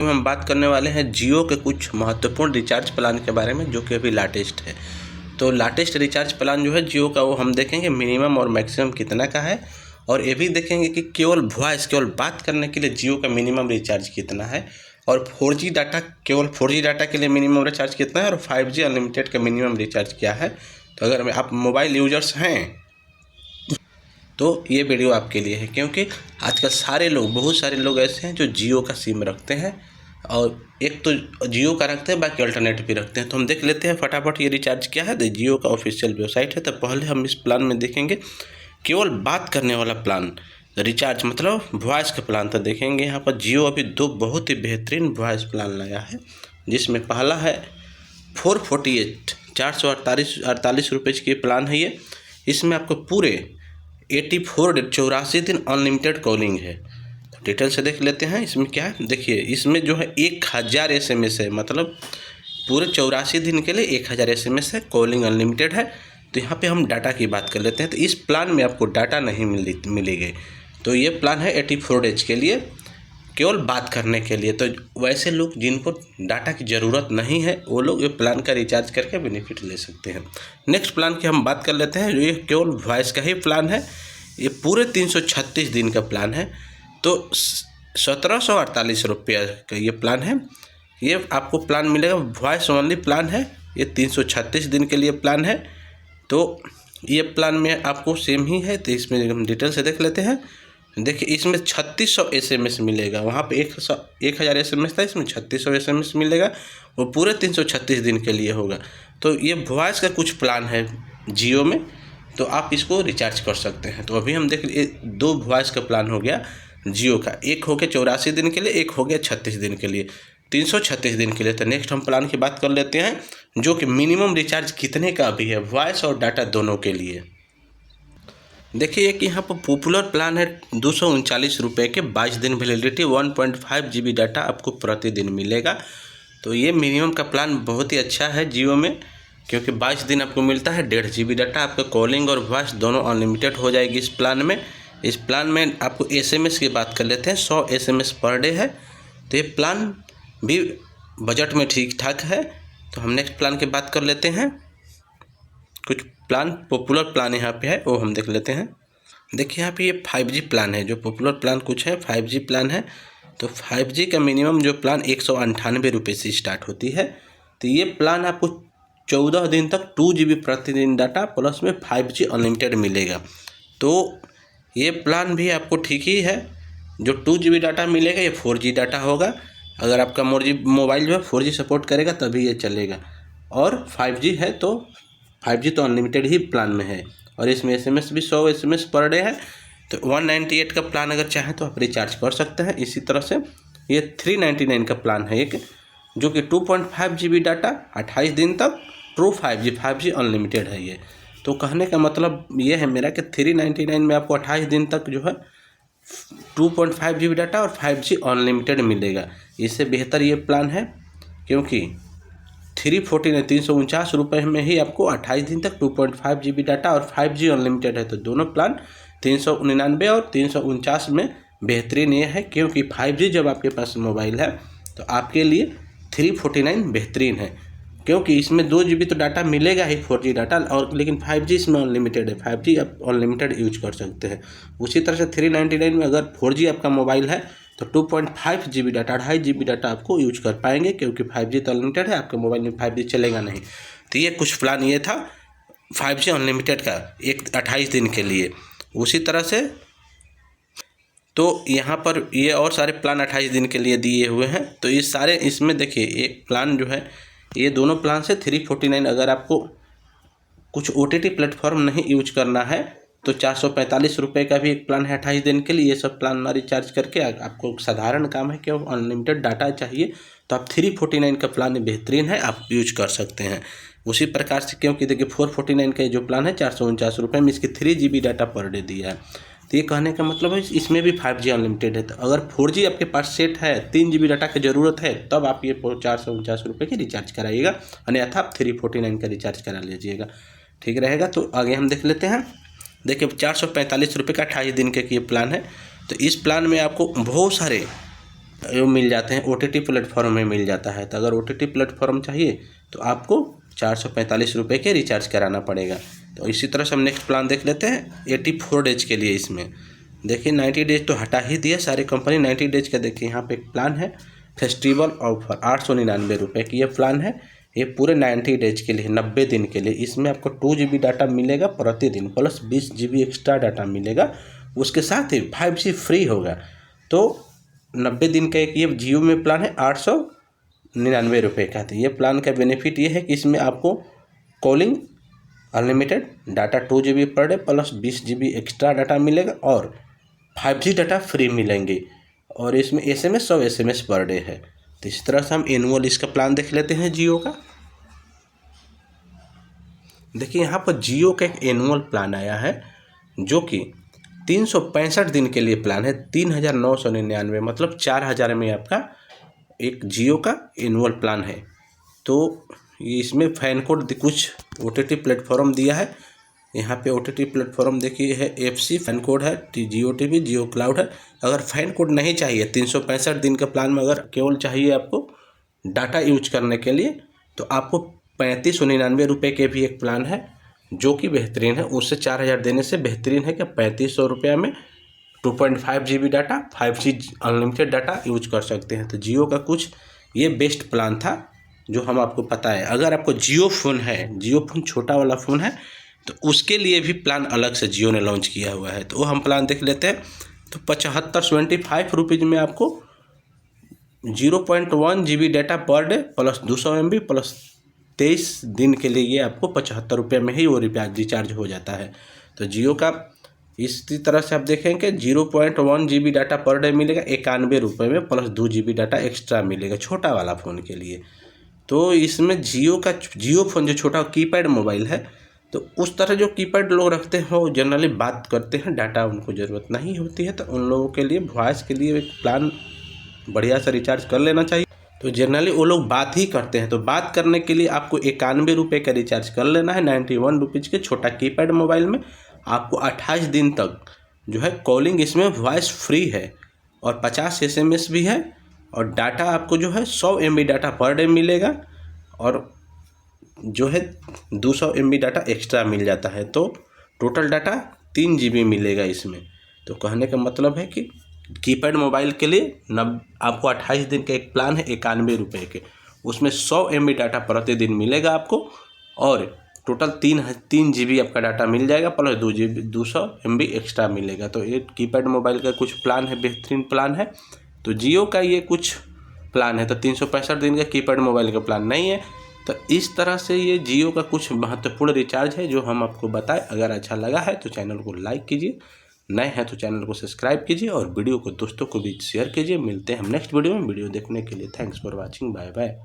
हम बात करने वाले हैं जियो के कुछ महत्वपूर्ण रिचार्ज प्लान के बारे में, जो कि अभी लेटेस्ट है। तो लेटेस्ट रिचार्ज प्लान जो है जियो का, वो हम देखेंगे मिनिमम और मैक्सिमम कितना का है, और ये भी देखेंगे कि केवल वॉइस, केवल बात करने के लिए जियो का मिनिमम रिचार्ज कितना है, और 4G डाटा, केवल 4G डाटा के लिए मिनिमम रिचार्ज कितना है, और 5G अनलिमिटेड का मिनिमम रिचार्ज क्या है। तो अगर आप मोबाइल यूजर्स हैं तो ये वीडियो आपके लिए है, क्योंकि आजकल सारे लोग, बहुत सारे लोग ऐसे हैं जो जियो का सिम रखते हैं, और एक तो जियो का रखते हैं, बाकी अल्टरनेट भी रखते हैं। तो हम देख लेते हैं फटाफट ये रिचार्ज क्या है। तो जियो का ऑफिशियल वेबसाइट है। तो पहले हम इस प्लान में देखेंगे केवल बात करने वाला प्लान रिचार्ज, मतलब वॉइस का प्लान। तो देखेंगे यहाँ पर जियो अभी दो बहुत ही बेहतरीन वॉइस प्लान लाया है, जिसमें पहला है 448 448 रुपये की प्लान है ये। इसमें आपको पूरे 84 दिन अनलिमिटेड कॉलिंग है। तो डिटेल से देख लेते हैं इसमें क्या है। देखिए इसमें जो है 1000 SMS है, मतलब पूरे 84 दिन के लिए 1000 SMS है, कॉलिंग अनलिमिटेड है। तो यहाँ पे हम डाटा की बात कर लेते हैं। तो इस प्लान में आपको डाटा नहीं मिलेगी। तो ये प्लान है 84 डेज के लिए, केवल बात करने के लिए। तो वैसे लोग जिनको डाटा की ज़रूरत नहीं है, वो लोग ये प्लान का रिचार्ज करके बेनिफिट ले सकते हैं। नेक्स्ट प्लान की हम बात कर लेते हैं। ये केवल वॉइस का ही प्लान है। ये पूरे 336 दिन का प्लान है। तो 1748 रुपये का ये प्लान है। ये आपको प्लान मिलेगा, वॉइस ओनली प्लान है। ये 336 दिन के लिए प्लान है। तो ये प्लान में आपको सेम ही है। तो इसमें हम डिटेल से देख लेते हैं। देखिए इसमें 3600 SMS मिलेगा। वहाँ पे 1000 SMS था, इसमें 3600 SMS मिलेगा। वो पूरे 336 दिन के लिए होगा। तो ये वॉइस का कुछ प्लान है जियो में, तो आप इसको रिचार्ज कर सकते हैं। तो अभी हम देख लिए 2 वॉइस का प्लान हो गया जियो का। एक हो गया 84 दिन के लिए, एक हो गया 36 दिन के लिए, 336 दिन के लिए। तो नेक्स्ट हम प्लान की बात कर लेते हैं, जो कि मिनिमम रिचार्ज कितने का अभी है, वॉइस और डाटा दोनों के लिए। देखिए कि यहाँ पर पॉपुलर प्लान है 239 रुपये के, 22 दिन वैलिडिटी, 1.5 GB डाटा आपको प्रतिदिन मिलेगा। तो ये मिनिमम का प्लान बहुत ही अच्छा है जियो में, क्योंकि 22 दिन आपको मिलता है 1.5 GB डाटा। आपका कॉलिंग और वॉइस दोनों अनलिमिटेड हो जाएगी इस प्लान में। इस प्लान में आपको SMS की बात कर लेते हैं, 100 SMS पर डे है। तो ये प्लान भी बजट में ठीक ठाक है। तो हम नेक्स्ट प्लान की बात कर लेते हैं। कुछ प्लान पॉपुलर प्लान यहाँ पे है, वो हम देख लेते हैं। देखिए यहाँ पे ये 5G प्लान है। जो पॉपुलर प्लान कुछ है 5G प्लान है। तो 5G का मिनिमम जो प्लान 198 रुपये से स्टार्ट होती है। तो ये प्लान आपको 14 दिन तक 2 GB प्रतिदिन डाटा प्लस में 5G अनलिमिटेड मिलेगा। तो ये प्लान भी आपको ठीक ही है। जो 2 GB डाटा मिलेगा ये 4G डाटा होगा। अगर आपका मोबाइल जो है 4G सपोर्ट करेगा तभी ये चलेगा। और 5G है तो 5G तो अनलिमिटेड ही प्लान में है। और इसमें SMS भी 100 SMS पर डे है। तो 198 का प्लान अगर चाहें तो आप रिचार्ज कर सकते हैं। इसी तरह से ये 399 का प्लान है एक, जो कि 2.5 GB डाटा 28 दिन तक, ट्रू 5G अनलिमिटेड है ये। तो कहने का मतलब ये है मेरा कि 399 में आपको 28 दिन तक जो है 2.5 GB डाटा और 5G अनलिमिटेड मिलेगा। इससे बेहतर ये प्लान है, क्योंकि 349 रुपये में ही आपको 28 दिन तक 2.5 GB डाटा और 5G अनलिमिटेड है। तो दोनों प्लान 399 और 349 में बेहतरीन ये है, क्योंकि 5G जब आपके पास मोबाइल है तो आपके लिए 349 बेहतरीन है, क्योंकि इसमें 2 GB तो डाटा मिलेगा ही 4G डाटा, और लेकिन 5G इसमें अनलिमिटेड है। 5G आप अनलिमिटेड यूज कर सकते हैं। उसी तरह से 399 में अगर 4G आपका मोबाइल है तो 2.5 GB डाटा, 2.5 GB डाटा आपको यूज कर पाएंगे, क्योंकि 5G तो अनलिमिटेड है, आपके मोबाइल में 5G चलेगा नहीं। तो ये कुछ प्लान ये था 5G अनलिमिटेड का, 28 दिन के लिए। उसी तरह से तो यहाँ पर ये और सारे प्लान 28 दिन के लिए दिए हुए हैं। तो ये सारे, इसमें देखिए एक प्लान जो है, ये दोनों प्लान से 349, अगर आपको कुछ OTT प्लेटफॉर्म नहीं यूज करना है तो 445 रुपये का भी एक प्लान है 28 दिन के लिए। ये सब प्लान ना रिचार्ज करके आपको साधारण काम है कि अनलिमिटेड डाटा चाहिए, तो आप 349 का प्लान बेहतरीन है, आप यूज कर सकते हैं। उसी प्रकार से, क्योंकि देखिए 449 का जो प्लान है 449 रुपये में इसके 3 GB डाटा पर डे दिया है। तो ये कहने का मतलब है इसमें भी 5G अनलिमिटेड है। तो अगर 4G आपके पास सेट है, 3 GB डाटा की ज़रूरत है, तब आप ये 449 रुपये की रिचार्ज कराइएगा, अन्यथा आप 349 का रिचार्ज करा लीजिएगा, ठीक रहेगा। तो आगे हम देख लेते हैं। देखिए 445 रुपये का 28 दिन के ये प्लान है। तो इस प्लान में आपको बहुत सारे वो मिल जाते हैं, OTT प्लेटफॉर्म में मिल जाता है। तो अगर OTT प्लेटफॉर्म चाहिए तो आपको 445 रुपये के रिचार्ज कराना पड़ेगा। तो इसी तरह से हम नेक्स्ट प्लान देख लेते हैं 84 डेज के लिए। इसमें देखिए 90 डेज तो हटा ही दिया सारी कंपनी, 90 डेज का देखिए यहाँ पे एक प्लान है फेस्टिवल ऑफर 899 रुपये की ये प्लान है। ये पूरे 90 डेज के लिए, 90 दिन के लिए। इसमें आपको 2 GB डाटा मिलेगा प्रतिदिन प्लस 20 GB एक्स्ट्रा डाटा मिलेगा। उसके साथ ही 5G फ्री होगा। तो 90 दिन का एक ये जियो में प्लान है 899 रुपये का। तो ये प्लान का बेनिफिट ये है कि इसमें आपको calling unlimited data 2 GB per debt plus 20 GB extra data मिलेगा और 5G डाटा फ्री मिलेंगे। और इसमें SMS 100 SMS पर डे है। तो इस तरह से हम एनुअल इसका प्लान देख लेते हैं जियो का। देखिए यहाँ पर जियो का एक एनुअल प्लान आया है जो कि 365 दिन के लिए प्लान है 3999, मतलब 4000 में आपका एक जियो का एनुअल प्लान है। तो इसमें फैन कोड कुछ OTT प्लेटफॉर्म दिया है। यहाँ पे OTT प्लेटफॉर्म देखिए है FC फैन कोड है, जियो TV, जियो क्लाउड है। अगर फैन कोड नहीं चाहिए 365 दिन के प्लान में, अगर केवल चाहिए आपको डाटा यूज करने के लिए, तो आपको 3599 रुपये के भी एक प्लान है जो कि बेहतरीन है। उससे 4000 देने से बेहतरीन है कि 3500 रुपये में 2.5 GB data 5G unlimited data use कर सकते हैं। तो जियो का कुछ ये बेस्ट प्लान था जो हम आपको पता है। अगर आपको जियो फ़ोन है, जियो फ़ोन छोटा वाला फ़ोन है, तो उसके लिए भी प्लान अलग से जियो ने लॉन्च किया हुआ है। तो वो हम प्लान देख लेते हैं। तो 75 रुपीज़ में आपको 0.1 GB data per debt plus 200 MB plus 23 दिन के लिए ये आपको 75 रुपये में ही वो रिचार्ज हो जाता है। तो जियो का इसी तरह से आप देखेंगे 0.1 GB डाटा पर डे मिलेगा 91 रुपये में प्लस 2 GB डाटा एक्स्ट्रा मिलेगा छोटा वाला फ़ोन के लिए। तो इसमें जियो फ़ोन जो छोटा कीपैड मोबाइल है, तो उस तरह जो कीपैड लोग रखते हैं वो जनरली बात करते हैं, डाटा उनको ज़रूरत नहीं होती है। तो उन लोगों के लिए वॉइस के लिए एक प्लान बढ़िया सा रिचार्ज कर लेना चाहिए। तो जनरली वो लोग बात ही करते हैं, तो बात करने के लिए आपको 91 रुपये का रिचार्ज कर लेना है 91 रुपीज़ के छोटा कीपैड मोबाइल में। आपको 28 दिन तक जो है कॉलिंग इसमें वॉइस फ्री है और 50 SMS भी है और डाटा आपको जो है 100 MB डाटा पर डे मिलेगा और जो है 200 MB डाटा एक्स्ट्रा मिल जाता है। तो टोटल डाटा 3 GB मिलेगा इसमें। तो कहने का मतलब है कि कीपैड मोबाइल के लिए आपको 28 दिन का एक प्लान है 91 रुपये के, उसमें 100 MB डाटा प्रतिदिन मिलेगा आपको और टोटल 3 GB आपका डाटा मिल जाएगा प्लस 200 MB एक्स्ट्रा मिलेगा। तो ये कीपैड मोबाइल का कुछ प्लान है, बेहतरीन प्लान है। तो जियो का ये कुछ प्लान है। तो 365 दिन का कीपैड मोबाइल का प्लान नहीं है। तो इस तरह से ये जियो का कुछ महत्वपूर्ण रिचार्ज है जो हम आपको बताएं। अगर अच्छा लगा है तो चैनल को लाइक कीजिए, नए हैं तो चैनल को सब्सक्राइब कीजिए और वीडियो को दोस्तों को भी शेयर कीजिए। मिलते हैं हम नेक्स्ट वीडियो में। वीडियो देखने के लिए thanks for watching, bye bye.